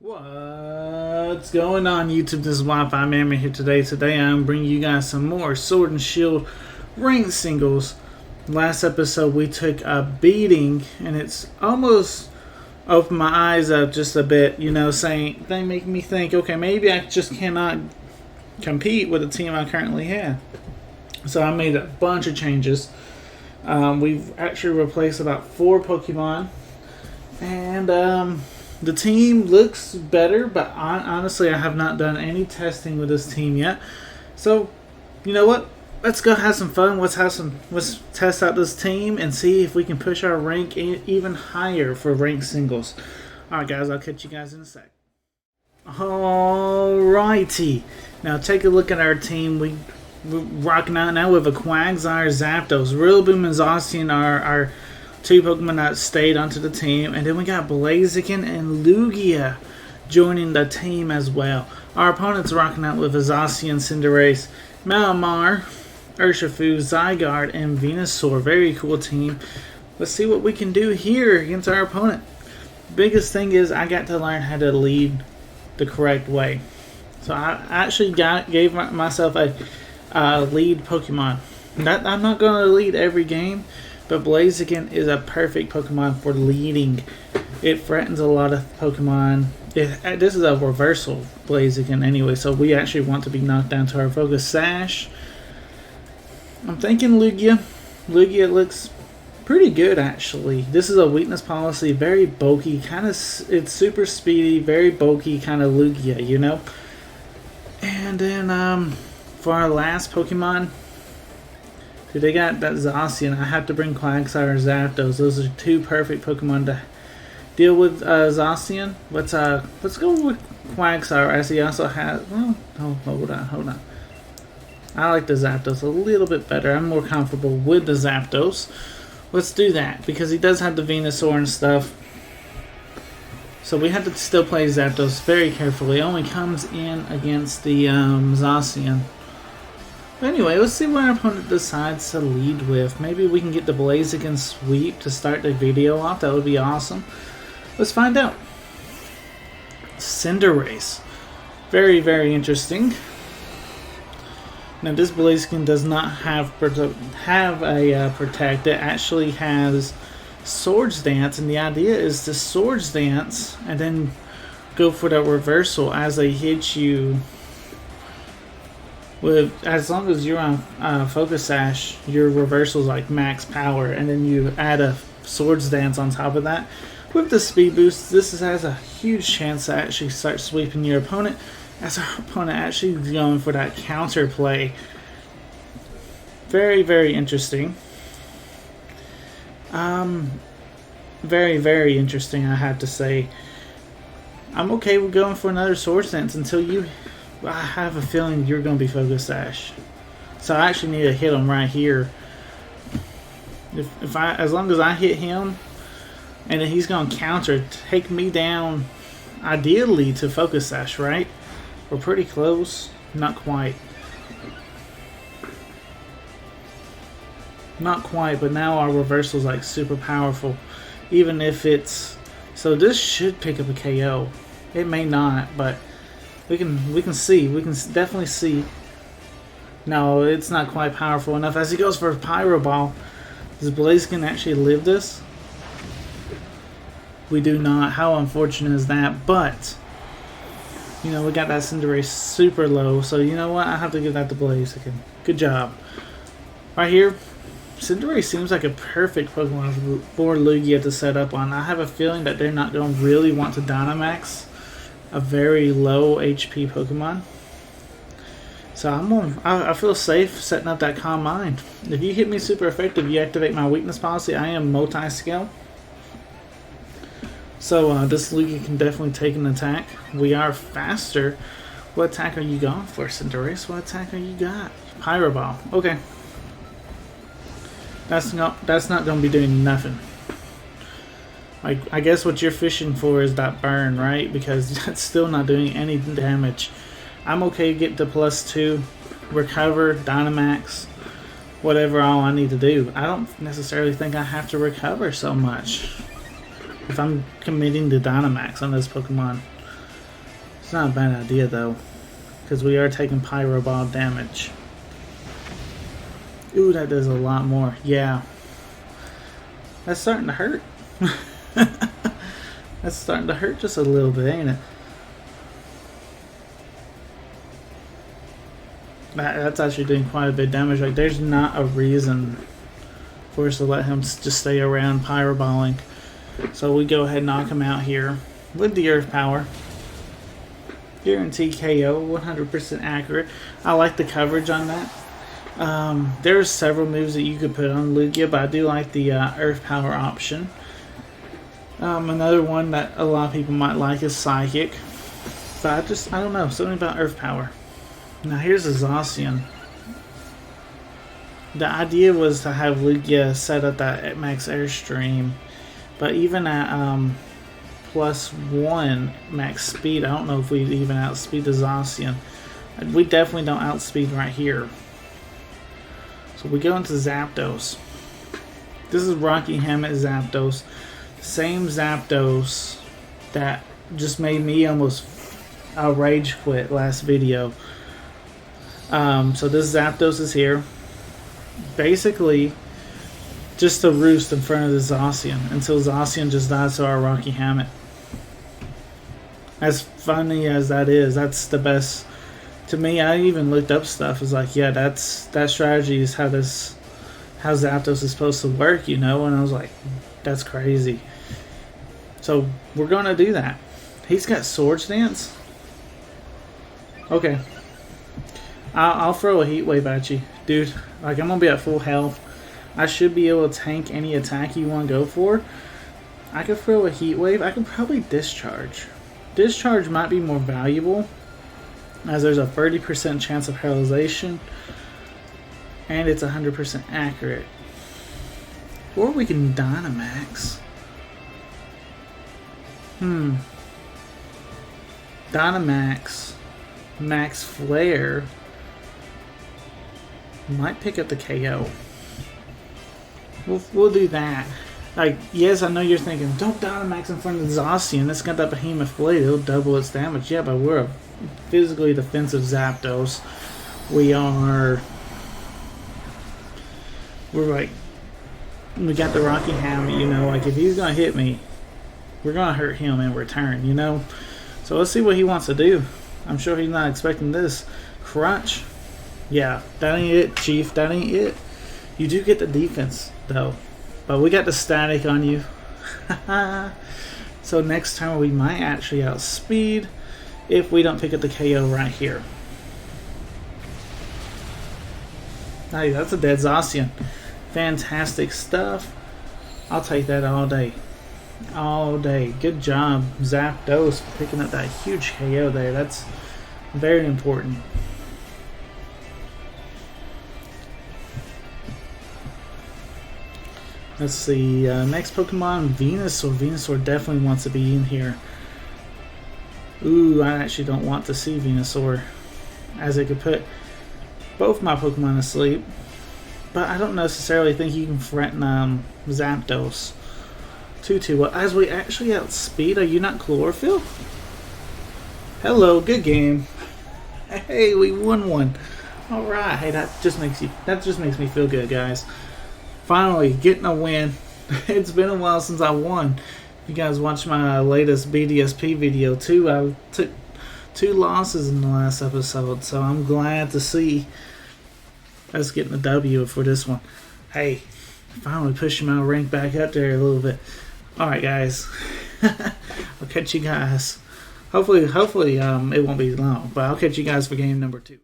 What's going on, YouTube? This is Wi-Fi Man here today. Today I'm bringing you guys some more Sword and Shield ranked singles. Last episode we took a beating, and it's almost opened my eyes up just a bit. Saying they make me think, okay, maybe I just cannot compete with the team I currently have. So I made a bunch of changes. We've actually replaced about 4 Pokemon, and the team looks better, but honestly, I have not done any testing with this team yet. So, you know what? Let's go have some fun. Let's test out this team and see if we can push our rank even higher for ranked singles. All right, guys. I'll catch you guys in a sec. Alrighty. Now take a look at our team. We're rocking out now with a Quagsire Zapdos. Rillaboom and Zacian are our 2 Pokemon that stayed onto the team, and then we got Blaziken and Lugia joining the team as well. Our opponent's rocking out with Zacian, Cinderace, Malamar, Urshifu, Zygarde, and Venusaur. Very cool team. Let's see what we can do here against our opponent. Biggest thing is I got to learn how to lead the correct way. So I actually gave myself a lead Pokemon. I'm not going to lead every game, but Blaziken is a perfect Pokemon for leading. It threatens a lot of Pokemon. This is a reversal Blaziken anyway, so we actually want to be knocked down to our focus. Sash. I'm thinking Lugia. Lugia looks pretty good actually. This is a weakness policy, very bulky, it's super speedy, very bulky kind of Lugia, you know. And then for our last Pokemon, they got that Zacian. I have to bring Quagsire Zapdos. Those are 2 perfect Pokemon to deal with Zacian. Let's go with Quagsire, as he also has. Well, hold on. I like the Zapdos a little bit better. I'm more comfortable with the Zapdos. Let's do that because he does have the Venusaur and stuff. So we have to still play Zapdos very carefully. It only comes in against the Zacian. But anyway, let's see what our opponent decides to lead with. Maybe we can get the Blaziken sweep to start the video off. That would be awesome. Let's find out. Cinderace. Very, very interesting. Now this Blaziken does not have a protect. It actually has Swords Dance, and the idea is to Swords Dance and then go for the reversal as they hit you. As long as you're on Focus Sash, your reversal's like max power, and then you add a Swords Dance on top of that. With the speed boost, this has a huge chance to actually start sweeping your opponent, as our opponent actually is going for that counter play. Very, very interesting. Very, very interesting, I have to say. I'm okay with going for another Swords Dance until I have a feeling you're going to be Focus Sash. So I actually need to hit him right here. As long as I hit him, and then he's going to counter, take me down, ideally to Focus Sash, right? We're pretty close. Not quite. Not quite, but now our reversal's like super powerful. Even if it's... So this should pick up a KO. It may not, but we can see. We can definitely see. No, it's not quite powerful enough. As he goes for a Pyro Ball, does Blaziken actually live this? We do not. How unfortunate is that? But we got that Cinderace super low, so you know what? I have to give that to Blaziken. Good job. Right here, Cinderace seems like a perfect Pokemon for Lugia to set up on. I have a feeling that they're not going to really want to Dynamax a very low HP Pokemon. So I feel safe setting up that Calm Mind. If you hit me super effective, you activate my weakness policy. I am Multiscale. So this Lugia can definitely take an attack. We are faster. What attack are you going for, Cinderace? What attack are you got? Pyro Ball. Okay. That's not going to be doing nothing. I guess what you're fishing for is that burn, right? Because that's still not doing any damage. I'm okay to get to +2, recover, Dynamax, whatever all I need to do. I don't necessarily think I have to recover so much if I'm committing to Dynamax on this Pokemon. It's not a bad idea though, because we are taking Pyro Ball damage. Ooh, that does a lot more. Yeah. That's starting to hurt. That's starting to hurt just a little bit, ain't it? That's actually doing quite a bit of damage. Like, there's not a reason for us to let him just stay around pyroballing. So we go ahead and knock him out here with the Earth Power. Guarantee KO, 100% accurate. I like the coverage on that. There's several moves that you could put on Lugia, but I do like the Earth Power option. Another one that a lot of people might like is Psychic. But I don't know, something about Earth Power. Now here's a Zacian. The idea was to have Lugia set up that at max airstream, but even at +1 max speed, I don't know if we'd even outspeed the Zacian. We definitely don't outspeed right here. So we go into Zapdos. This is Rocky Hammett Zapdos. Same Zapdos that just made me almost rage quit last video. So this Zapdos is here. Basically, just a Roost in front of the Zacian until Zacian just dies to our Rocky Hammett. As funny as that is, that's the best. To me, I even looked up stuff. It's like, yeah, that strategy is how Zapdos is supposed to work, you know? And I was like, that's crazy. So we're gonna do that. He's got Sword Stance. Okay. I'll throw a Heat Wave at you, dude. Like, I'm gonna be at full health. I should be able to tank any attack you want to go for. I could throw a Heat Wave. I could probably Discharge. Discharge might be more valuable, as there's a 30% chance of paralyzation, and it's 100% accurate. Or we can Dynamax. Dynamax, Max Flare might pick up the KO. We'll do that. Like, yes, I know you're thinking, don't Dynamax in front of the Zacian. It's got that Behemoth Blade. It'll double its damage. Yeah, but we're a physically defensive Zapdos. We got the Rocky Hammett, you know. Like, if he's going to hit me, we're going to hurt him in return, you know. So let's see what he wants to do. I'm sure he's not expecting this. Crunch. Yeah, that ain't it, Chief. That ain't it. You do get the defense, though. But we got the static on you. So next time we might actually outspeed if we don't pick up the KO right here. Hey, that's a dead Zacian. Fantastic stuff. I'll take that all day. All day. Good job, Zapdos, for picking up that huge KO there. That's very important. Let's see, next Pokemon, Venusaur. Venusaur definitely wants to be in here. Ooh, I actually don't want to see Venusaur, as it could put both my Pokemon to sleep. But I don't necessarily think you can threaten Zapdos too well. As we actually outspeed, are you not Chlorophyll? Hello, good game. Hey, we won one. All right, hey, that just makes me feel good, guys. Finally, getting a win. It's been a while since I won. You guys watched my latest BDSP video too. I took 2 losses in the last episode, so I'm glad to see us getting a W for this one. Hey, finally pushing my rank back up there a little bit. Alright, guys. I'll catch you guys. Hopefully, it won't be long, but I'll catch you guys for game number 2.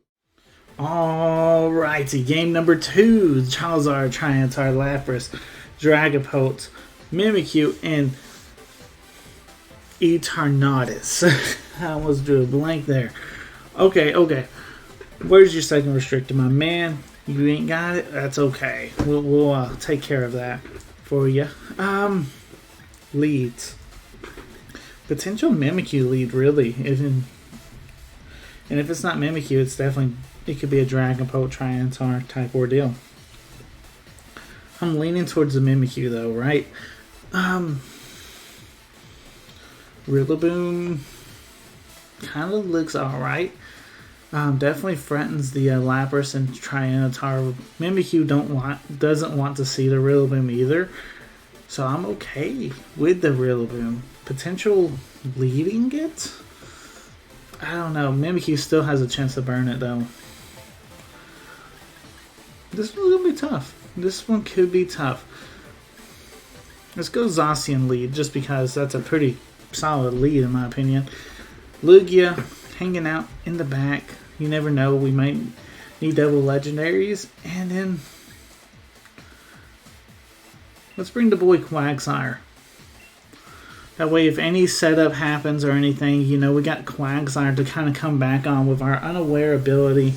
Alrighty, game number 2. Charizard, Tyranitar, Lapras, Dragapult, Mimikyu, and Eternatus. I almost drew a blank there. Okay. Where's your second restrictor, my man? You ain't got it? That's okay. We'll take care of that for you. Leads. Potential Mimikyu lead, really. And if it's not Mimikyu, it's definitely... It could be a Dragapult, Tyranitar type ordeal. I'm leaning towards the Mimikyu though, right? Rillaboom. kind of looks alright. Definitely threatens the Lapras and Tyranitar. Mimikyu doesn't want to see the Rillaboom either. So I'm okay with the Rillaboom. Potential leading it? I don't know. Mimikyu still has a chance to burn it though. This one's going to be tough. This one could be tough. Let's go Zacian lead just because that's a pretty solid lead in my opinion. Lugia hanging out in the back. You never know. We might need double legendaries. And then let's bring the boy Quagsire. That way if any setup happens or anything, you know, we got Quagsire to kind of come back on with our unaware ability.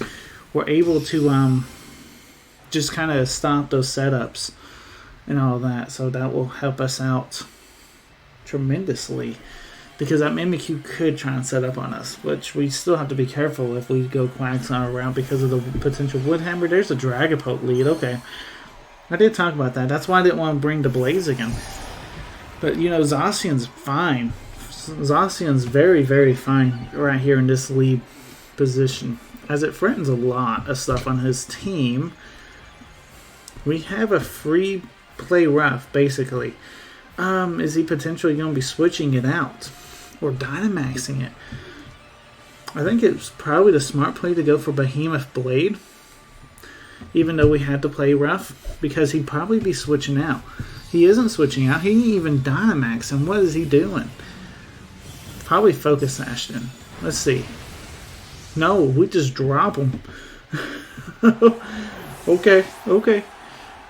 We're able to just kind of stop those setups and all that. So that will help us out tremendously. Because that Mimikyu could try and set up on us, which we still have to be careful if we go Quagsire route because of the potential Wood Hammer. There's a Dragapult lead. Okay. I did talk about that. That's why I didn't want to bring the Blaziken. But, you know, Zacian's fine. Zacian's very, very fine right here in this lead position. As it threatens a lot of stuff on his team. We have a free play rough, basically. Is he potentially going to be switching it out? Or Dynamaxing it? I think it's probably the smart play to go for Behemoth Blade. Even though we had to play rough. Because he'd probably be switching out. He isn't switching out. He didn't even Dynamax him. What is he doing? Probably Focus Sash then. Let's see. No, we just drop him. Okay.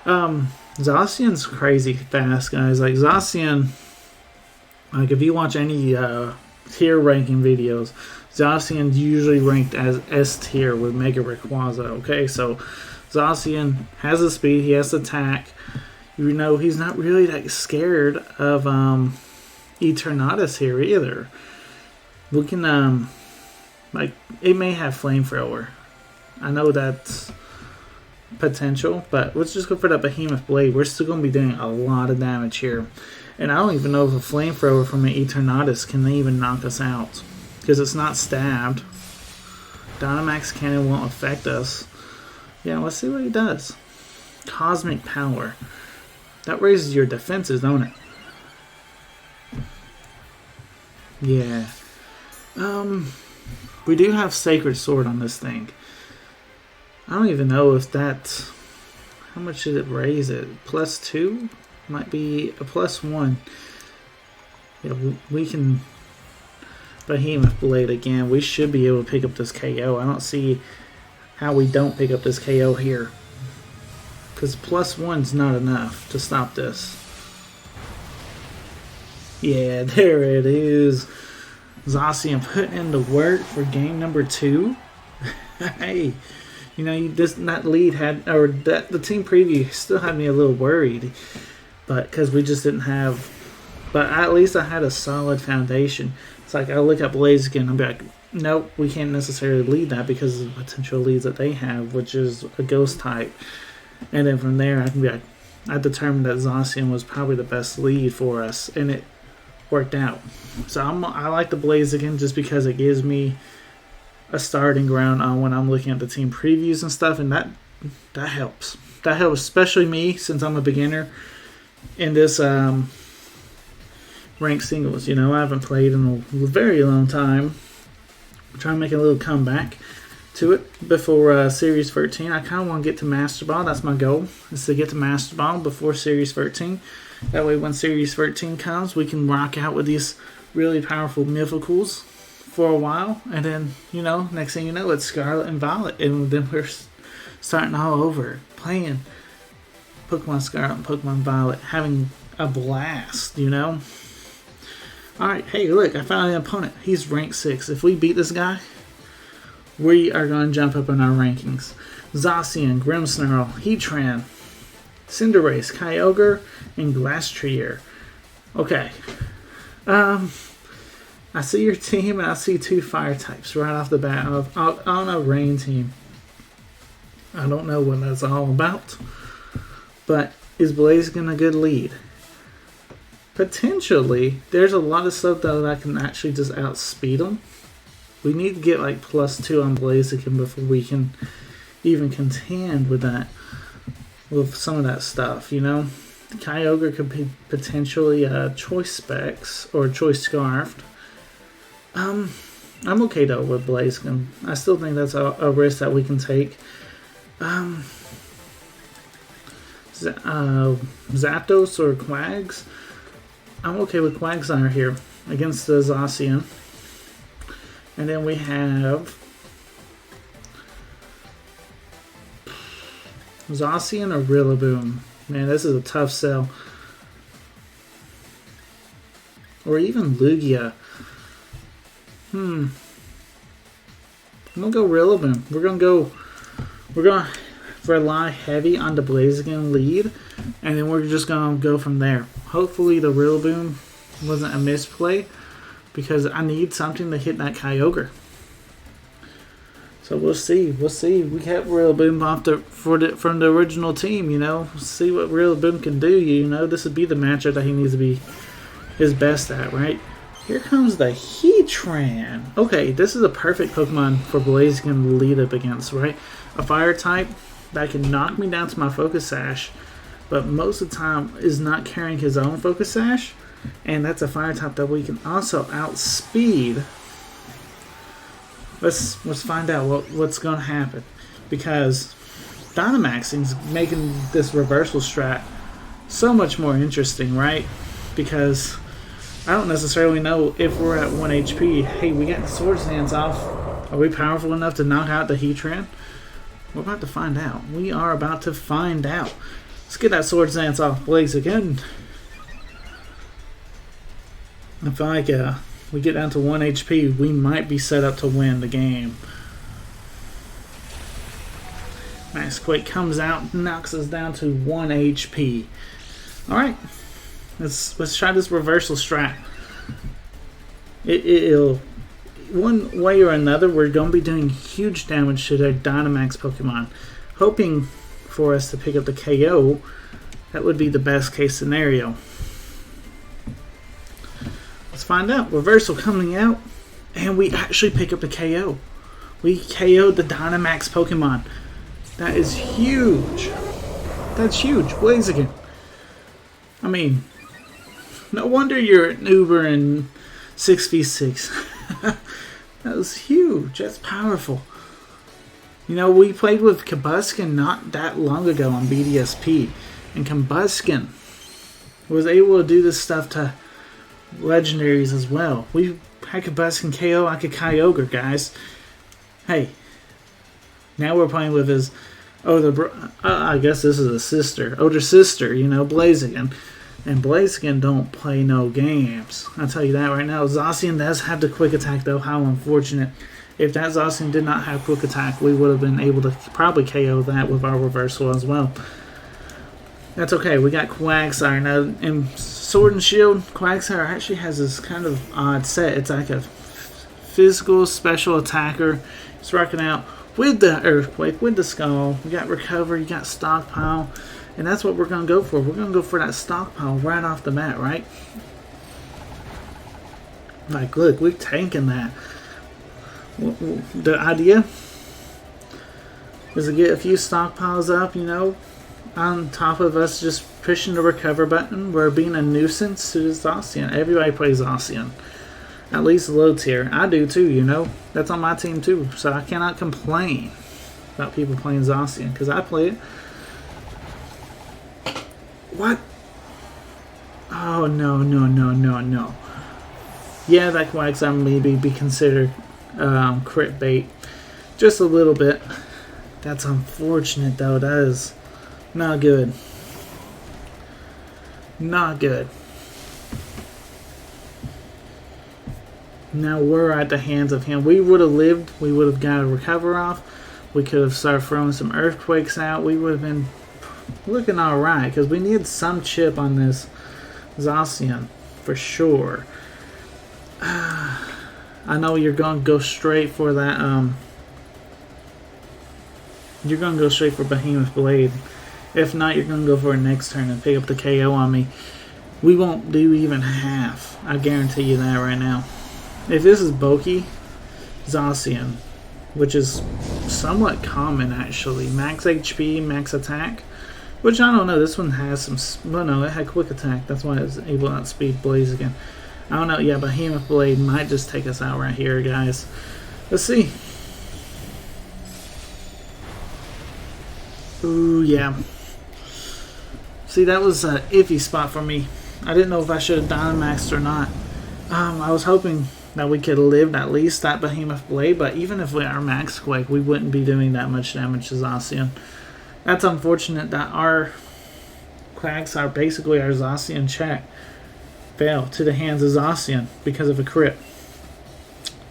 Zacian's crazy fast, guys. Like, Zacian, like, if you watch any tier ranking videos, Zacian's usually ranked as S tier with Mega Rayquaza, okay? So, Zacian has the speed, he has the attack. You know, he's not really that scared of Eternatus here either. We can, like, it may have Flamethrower. I know that's potential, but let's just go for that Behemoth Blade. We're still going to be doing a lot of damage here. And I don't even know if a Flamethrower from an Eternatus can even knock us out. Because it's not stabbed. Dynamax Cannon won't affect us. Yeah, let's see what he does. Cosmic Power. That raises your defenses, don't it? Yeah. We do have Sacred Sword on this thing. I don't even know if that's... How much did it raise it? +2? Might be a +1. Yeah, we can... Behemoth Blade again. We should be able to pick up this KO. I don't see how we don't pick up this KO here. Because +1's not enough to stop this. Yeah, there it is. Zacian putting in the work for game number 2. Hey, you know, that lead had, or that the team preview still had me a little worried, but because we just didn't have. But at least I had a solid foundation. It's like I look at Blaziken and I'll be like, nope, we can't necessarily lead that because of the potential leads that they have, which is a Ghost type. And then from there, I can be like, I determined that Zacian was probably the best lead for us, and it worked out. So I like the Blaziken just because it gives me a starting ground on when I'm looking at the team previews and stuff, and that helps. That helps, especially me since I'm a beginner in this ranked singles. You know, I haven't played in a very long time. I'm trying to make a little comeback to it before Series 13. I kind of want to get to Master Ball. That's my goal, is to get to Master Ball before Series 13. That way when Series 13 comes, we can rock out with these really powerful Mythicals for a while. And then, you know, next thing you know, it's Scarlet and Violet. And then we're starting all over, playing Pokemon Scarlet and Pokemon Violet, having a blast, you know? Alright, hey, look, I found an opponent. He's rank 6. If we beat this guy, we are going to jump up in our rankings. Zacian, Grimmsnarl, Heatran, Cinderace, Kyogre, and Glastrier. Okay. I see your team, and I see 2 fire types right off the bat on a rain team. I don't know what that's all about, but is Blaziken a good lead? Potentially. There's a lot of stuff, though, that can actually just outspeed them. We need to get like +2 on Blaziken before we can even contend with that, with some of that stuff, you know? Kyogre could be potentially choice specs or choice scarfed. I'm okay though with Blaziken. I still think that's a risk that we can take. Zapdos or Quags? I'm okay with Quagsire here against the Zacian. And then we have Zacian or Rillaboom. Man, this is a tough sell. Or even Lugia. I'm gonna go Rillaboom. We're gonna rely heavy on the Blaziken lead, and then we're just gonna go from there. Hopefully the Rillaboom wasn't a misplay, because I need something to hit that Kyogre. So we'll see. We'll see. We kept Rillaboom off from the original team, you know. We'll see what Rillaboom can do, you know. This would be the matchup that he needs to be his best at, right? Here comes the Heatran. Okay, this is a perfect Pokemon for Blaziken to lead up against, right? A fire type that can knock me down to my Focus Sash, but most of the time is not carrying his own Focus Sash. And that's a fire type that we can also outspeed. Let's find out what's going to happen, because Dynamaxing's making this reversal strat so much more interesting, right? Because I don't necessarily know if we're at 1 HP. Hey, we got the Swords Dance off. Are we powerful enough to knock out the Heatran? We're about to find out. We are about to find out. Let's get that Swords Dance off Blaziken. I feel like we get down to 1 HP, we might be set up to win the game. Nice Quake comes out, knocks us down to 1 HP. Alright, let's try this reversal strat. It'll, one way or another, we're going to be doing huge damage to their Dynamax Pokemon. Hoping for us to pick up the KO, that would be the best case scenario. Let's find out. Reversal coming out, and we actually pick up the KO. We KO'd the Dynamax Pokemon. That is huge. That's huge. Blaziken. I mean, no wonder you're an Uber in 6v6. That was huge. That's powerful. You know, we played with Combusken not that long ago on BDSP, and Combusken was able to do this stuff to legendaries as well. We had Combusken KO like a Kyogre, guys. Hey, now we're playing with his I guess this is a sister, older sister, you know, Blaziken. And Blaziken don't play no games. I'll tell you that right now. Zacian does have the quick attack though. How unfortunate. If that Zacian did not have quick attack, we would have been able to probably KO that with our reversal as well. That's okay. We got Quagsire now. In Sword and Shield, Quagsire actually has this kind of odd set. It's like a physical special attacker. It's rocking out with the Earthquake, with the Skull. We got Recover, you got Stockpile. And that's what we're going to go for. We're going to go for that Stockpile right off the bat, right? Like, look, we're tanking that. The idea is to get a few Stockpiles up, you know, on top of us just pushing the Recover button. We're being a nuisance to the Zacian. Everybody plays Zacian. At least low tier. I do too, you know. That's on my team too. So I cannot complain about people playing Zacian, because I play it. What? Oh, no, no, no, no, no. Yeah, that Quagsire maybe be considered crit bait. Just a little bit. That's unfortunate, though. That is not good. Not good. Now we're at the hands of him. We would have lived. We would have got a Recover off. We could have started throwing some Earthquakes out. We would have been looking alright, because we need some chip on this Zacian for sure. I know you're going to go straight for that. You're going to go straight for Behemoth Blade. If not, you're going to go for it next turn and pick up the KO on me. We won't do even half. I guarantee you that right now. If this is bulky, Zacian, which is somewhat common actually. Max HP, max attack, which I don't know. This one has some. Well, no, it had quick attack. That's why it was able to outspeed Blaziken. I don't know. Yeah, Behemoth Blade might just take us out right here, guys. Let's see. Ooh, yeah. See, that was an iffy spot for me. I didn't know if I should have Dynamaxed or not. I was hoping that we could live at least that Behemoth Blade, but even if we are Max Quake, we wouldn't be doing that much damage to Zacian. That's unfortunate that our Quagsire, basically our Zacian check, fell to the hands of Zacian because of a crit.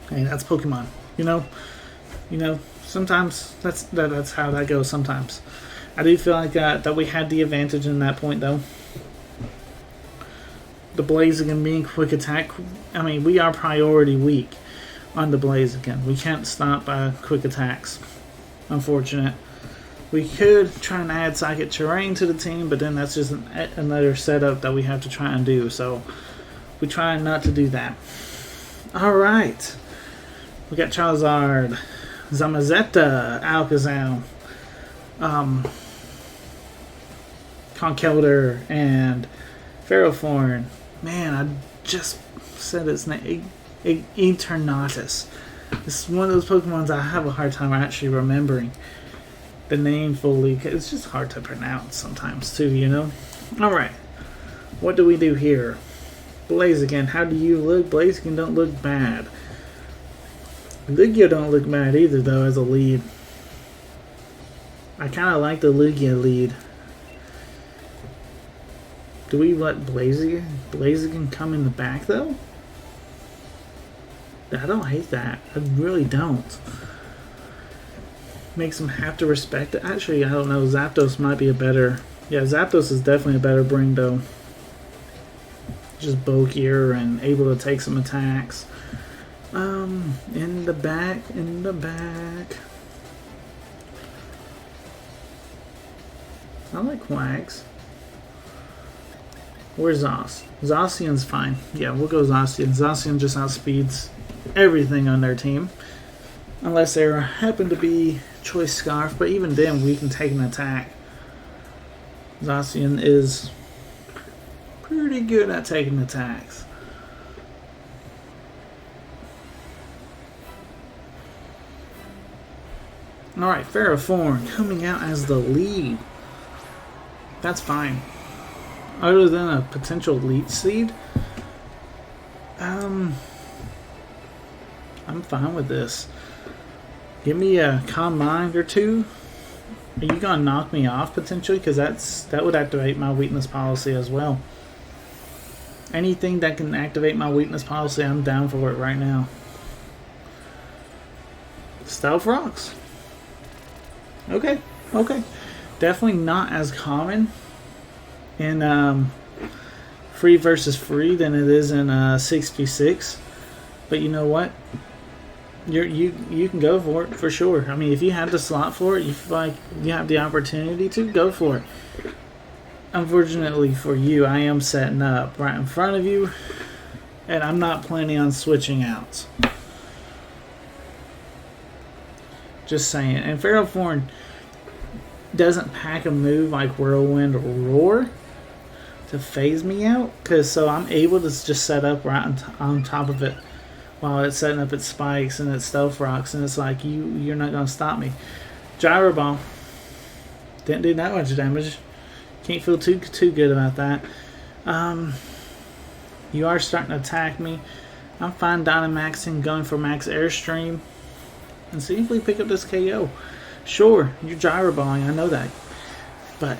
Hey, that's Pokemon. You know, sometimes that's how that goes sometimes. I do feel like that we had the advantage in that point, though. The Blaziken being quick attack, I mean, we are priority weak on the Blaziken. We can't stop quick attacks. Unfortunate. We could try and add Psychic Terrain to the team, but then that's just another setup that we have to try and do. So we try not to do that. Alright. We got Charizard, Zamazenta, Alakazam, Conkeldurr, and Ferrothorn. Man, I just said its name. Eternatus. This is one of those Pokemons I have a hard time actually remembering the name fully. It's just hard to pronounce sometimes too, you know? Alright. What do we do here? Blaziken, how do you look? Blaziken don't look bad. Lugia don't look bad either, though, as a lead. I kind of like the Lugia lead. Do we let Blaziken come in the back, though? I don't hate that. I really don't. Makes him have to respect it. Actually, I don't know. Zapdos might be a better... Yeah, Zapdos is definitely a better bring, though. Just bulkier and able to take some attacks. In the back. I like Quags. Where's Zos? Zacian's fine. Yeah, we'll go Zacian. Zacian just outspeeds everything on their team. Unless there happen to be Choice Scarf, but even then we can take an attack. Zacian is pretty good at taking attacks. Alright, Ferrothorn coming out as the lead. That's fine. Other than a potential leech seed, I'm fine with this. Give me a Calm Mind or two. Are you gonna knock me off potentially? Because that would activate my weakness policy as well. Anything that can activate my weakness policy, I'm down for it right now. Stealth Rocks. Okay. Definitely not as common in free versus free than it is in 6v6. But you know what? You can go for it for sure. I mean, if you have the slot for it, you feel like you have the opportunity to go for it. Unfortunately for you, I am setting up right in front of you, and I'm not planning on switching out. Just saying. And Ferrothorn doesn't pack a move like Whirlwind or Roar to phase me out, so I'm able to just set up right on top of it while it's setting up its spikes and its stealth rocks, and it's like you're not gonna stop me. Gyro Ball didn't do that much damage. Can't feel too good about that. You are starting to attack me. I'm fine Dynamaxing, going for max Airstream, and see if we pick up this KO. Sure, you're gyro balling, I know that, but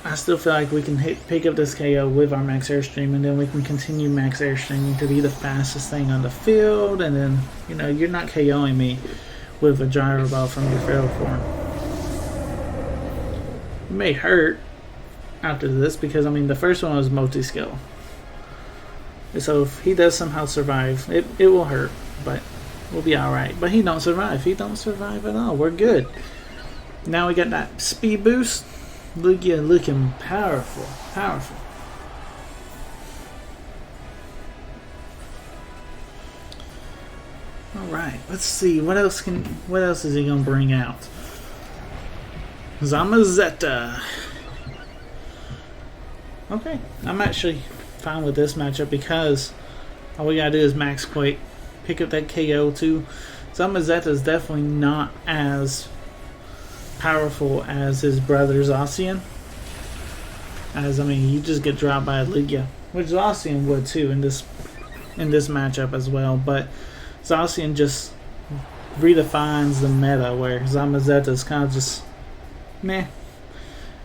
I still feel like we can pick up this KO with our max Airstream, and then we can continue max Airstreaming to be the fastest thing on the field, and then, you know, you're not KOing me with a gyro ball from your Ferrothorn. It may hurt after this because, I mean, the first one was Multiscale. So if he does somehow survive, it will hurt, but we'll be alright. But he don't survive. He don't survive at all. We're good. Now we got that speed boost. Lugia looking powerful. Alright, let's see. What else is he gonna bring out? Zamazenta. Okay, I'm actually fine with this matchup because all we gotta do is max Quake, pick up that KO too. Zamazenta is definitely not as powerful as his brother Zacian. As I mean, you just get dropped by a Lugia, which Zacian would too in this matchup as well. But Zacian just redefines the meta, where Zamazenta is kind of just meh.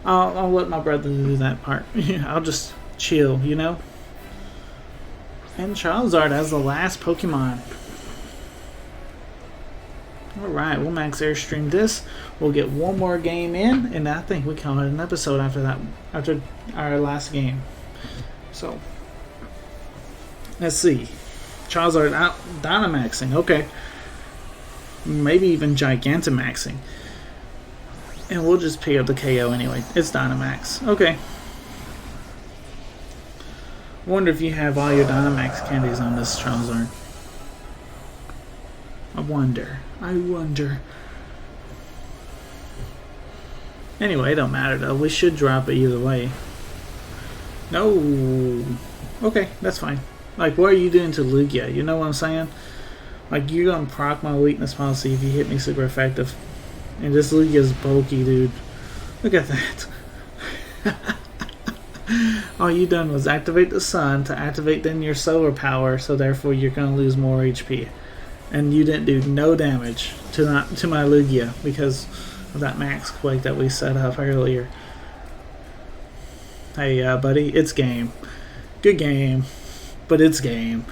I'll let my brother do that part. I'll just chill, you know. And Charizard as the last Pokemon. Alright, we'll max Airstream this. We'll get one more game in, and I think we call it an episode after that, after our last game. So, let's see. Charizard out Dynamaxing, okay. Maybe even Gigantamaxing. And we'll just pick up the KO anyway. It's Dynamax. Okay. Wonder if you have all your Dynamax candies on this Charizard. I wonder. Anyway, it don't matter though. We should drop it either way. No. Okay, that's fine. Like, what are you doing to Lugia? You know what I'm saying? Like, you're gonna proc my weakness policy if you hit me super effective. And this Lugia's bulky, dude. Look at that. All you done was activate the sun to activate then your solar power, so therefore you're gonna lose more HP. And you didn't do no damage to my Lugia because of that max Quake that we set up earlier. Hey, buddy, it's game. Good game, but it's game.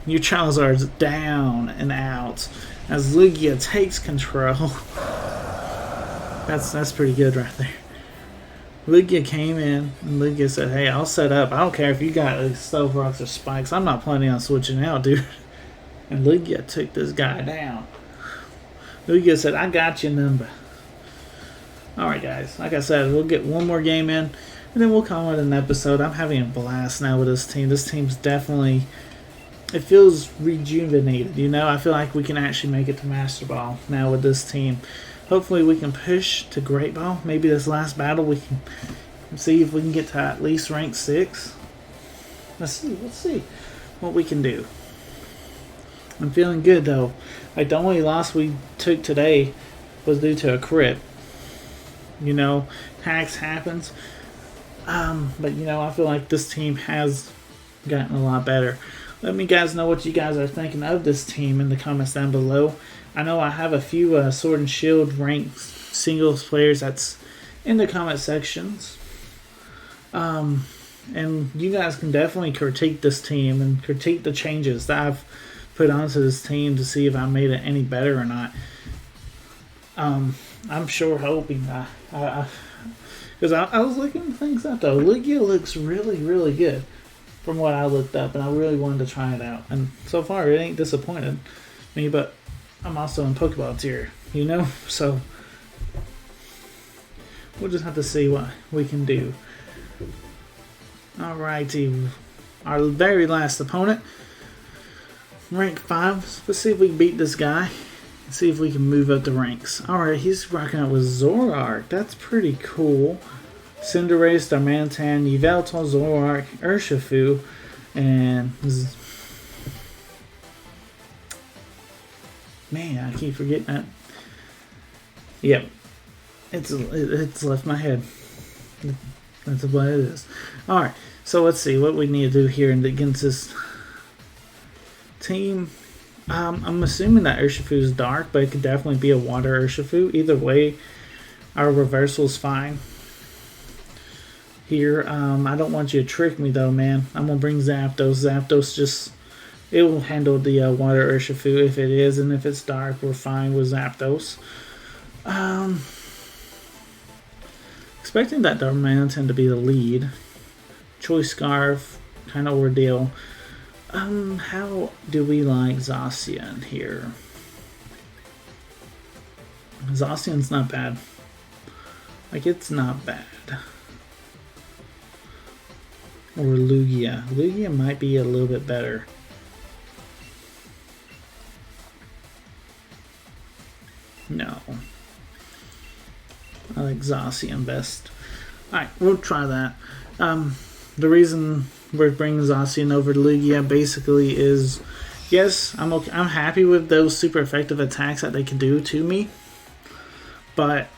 Your Charizard's down and out as Lugia takes control. That's pretty good right there. Lugia came in and Lugia said, hey, I'll set up. I don't care if you got like, Stealth Rocks or Spikes. I'm not planning on switching out, dude. And Lugia took this guy down. Lugia said, I got your number. Alright, guys. Like I said, we'll get one more game in, and then we'll call it an episode. I'm having a blast now with this team. This team's definitely... It feels rejuvenated, you know? I feel like we can actually make it to Master Ball now with this team. Hopefully we can push to Great Ball. Maybe this last battle we can see if we can get to at least rank 6. Let's see what we can do. I'm feeling good though. Like, the only loss we took today was due to a crit. You know, hacks happens. But you know, I feel like this team has gotten a lot better. Let me guys know what you guys are thinking of this team in the comments down below. I know I have a few Sword and Shield ranked singles players that's in the comment sections. And you guys can definitely critique this team and critique the changes that I've put onto this team to see if I made it any better or not. I'm sure hoping because I was looking things up though. Lugia looks really, really good from what I looked up, and I really wanted to try it out. And so far, it ain't disappointed me, but I'm also in Pokeball tier, you know? So, we'll just have to see what we can do. Alrighty, our very last opponent, rank 5. Let's see if we can beat this guy. See if we can move up the ranks. Alright, he's rocking out with Zoroark. That's pretty cool. Cinderace, Darmanitan, Yveltal, Zoroark, Urshifu, and... Man, I keep forgetting that. Yep. It's left my head. That's what it is. Alright, so let's see what we need to do here against this team. I'm assuming that Urshifu is dark, but it could definitely be a water Urshifu. Either way, our reversal is fine. Here, I don't want you to trick me though, man. I'm gonna bring Zapdos. Zapdos just, it will handle the water Urshifu if it is, and if it's dark, we're fine with Zapdos. Expecting that Darmanitan to be the lead. Choice Scarf, kind of ordeal. How do we like Zacian here? Zacian's not bad. Like, it's not bad. Or Lugia. Lugia might be a little bit better. No. I like Zacian best. Alright, we'll try that. The reason we're bringing Zacian over to Lugia basically is, yes, I'm happy with those super effective attacks that they can do to me, but,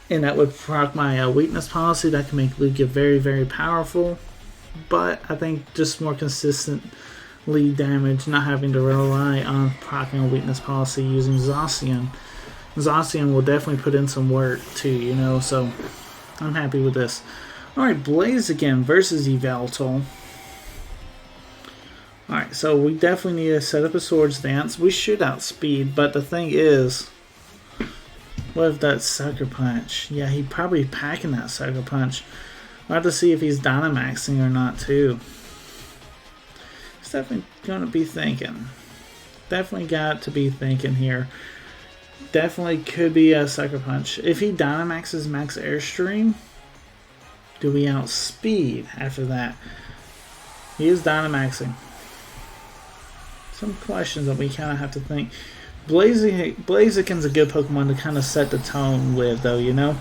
and that would proc my weakness policy, that can make Lugia very, very powerful, but I think just more consistent lead damage, not having to rely on proccing a weakness policy using Zacian. Zacian will definitely put in some work too, you know, so I'm happy with this. Alright, Blaziken versus Yveltal. Alright, so we definitely need to set up a Swords Dance. We should outspeed, but the thing is, what if that Sucker Punch? Yeah, he'd probably be packing that Sucker Punch. We'll have to see if he's Dynamaxing or not too. He's definitely going to be thinking. Definitely got to be thinking here. Definitely could be a Sucker Punch. If he Dynamaxes Max Airstream, do we outspeed after that? He is Dynamaxing. Some questions that we kind of have to think. Blaziken's a good Pokemon to kind of set the tone with, though, you know?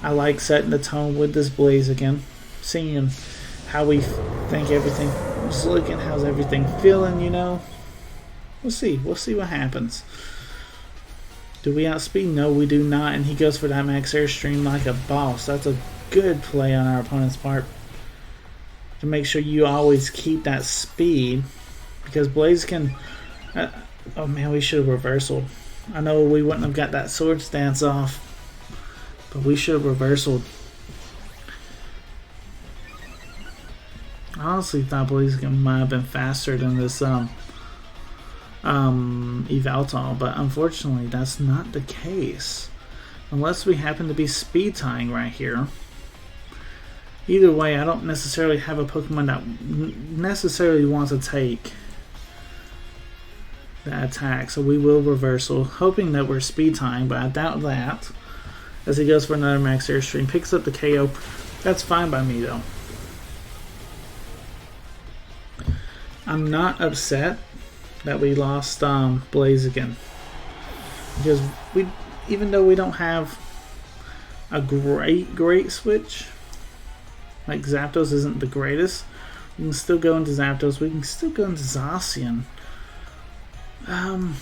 I like setting the tone with this Blaziken. Seeing how we think everything is looking, how's everything feeling, you know? We'll see. We'll see what happens. Do we outspeed? No, we do not. And he goes for that Max Airstream like a boss. That's a good play on our opponent's part. To make sure you always keep that speed. Because Blaziken... oh man, we should have reversaled. I know we wouldn't have got that Sword Stance off. But we should have reversaled. I honestly thought Blaziken might have been faster than this Yveltal, but unfortunately that's not the case. Unless we happen to be speed tying right here. Either way, I don't necessarily have a Pokemon that necessarily wants to take the attack, so we will reversal, hoping that we're speed tying, but I doubt that. As he goes for another Max Airstream, picks up the KO. That's fine by me though. I'm not upset that we lost Blaziken, because even though we don't have a great switch, like Zapdos isn't the greatest, we can still go into Zapdos. We can still go into Zacian. I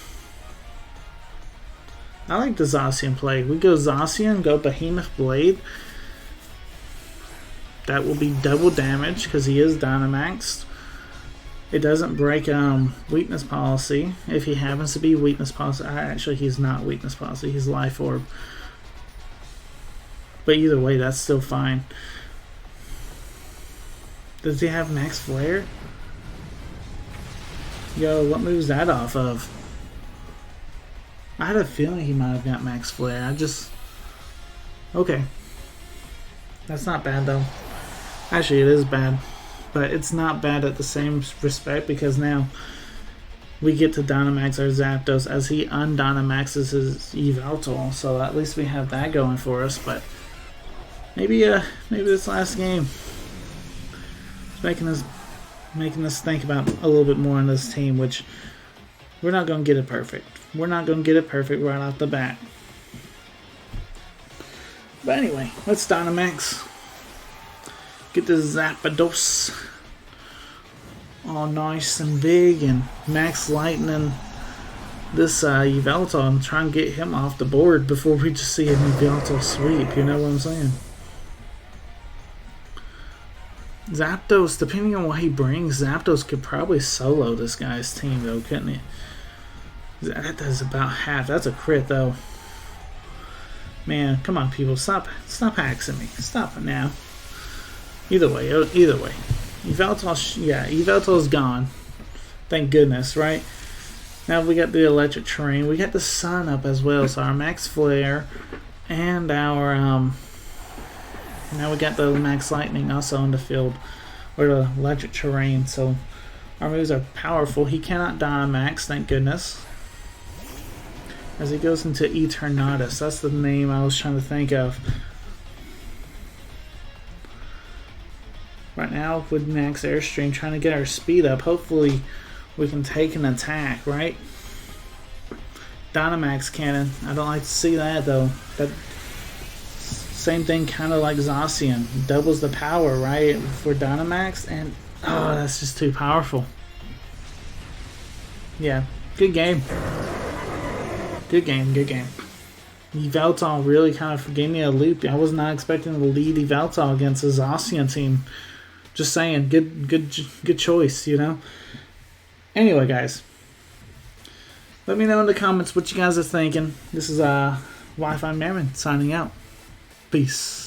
like the Zacian play. We go Zacian, go Behemoth Blade. That will be double damage because he is Dynamaxed. It doesn't break weakness policy if he happens to be weakness policy. Actually, he's not weakness policy. He's Life Orb. But either way, that's still fine. Does he have Max Flare? Yo, what moves that off of? I had a feeling he might have got Max Flare. Okay. That's not bad though. Actually, it is bad. But it's not bad at the same respect, because now we get to Dynamax our Zapdos as he undynamaxes his Yveltal. So at least we have that going for us. But maybe this last game is making us think about a little bit more on this team, which we're not going to get it perfect. We're not going to get it perfect right off the bat. But anyway, let's Dynamax. Get the Zapdos all nice and big and Max Lightning this Yveltal and try and get him off the board before we just see a Yveltal sweep, you know what I'm saying? Zapdos, depending on what he brings, Zapdos could probably solo this guy's team though, couldn't he? That does about half. That's a crit though. Man, come on people, stop hacking me. Stop it now. Either way. Yveltal's gone. Thank goodness, right? Now we got the electric terrain. We got the sun up as well, so our Max Flare and our now we got the Max Lightning also on the field, or the electric terrain, so our moves are powerful. He cannot Dynamax, thank goodness. As he goes into Eternatus, that's the name I was trying to think of. Right now with Max Airstream, trying to get our speed up. Hopefully we can take an attack, right? Dynamax cannon. I don't like to see that though. That same thing kind of like Zacian. Doubles the power, right, for Dynamax, and oh, that's just too powerful. Yeah, good game. Good game, good game. Yveltal really kind of gave me a loop. I was not expecting to lead Yveltal against a Zacian team. Just saying, good choice, you know? Anyway, guys. Let me know in the comments what you guys are thinking. This is Wi-Fi Merriman signing out. Peace.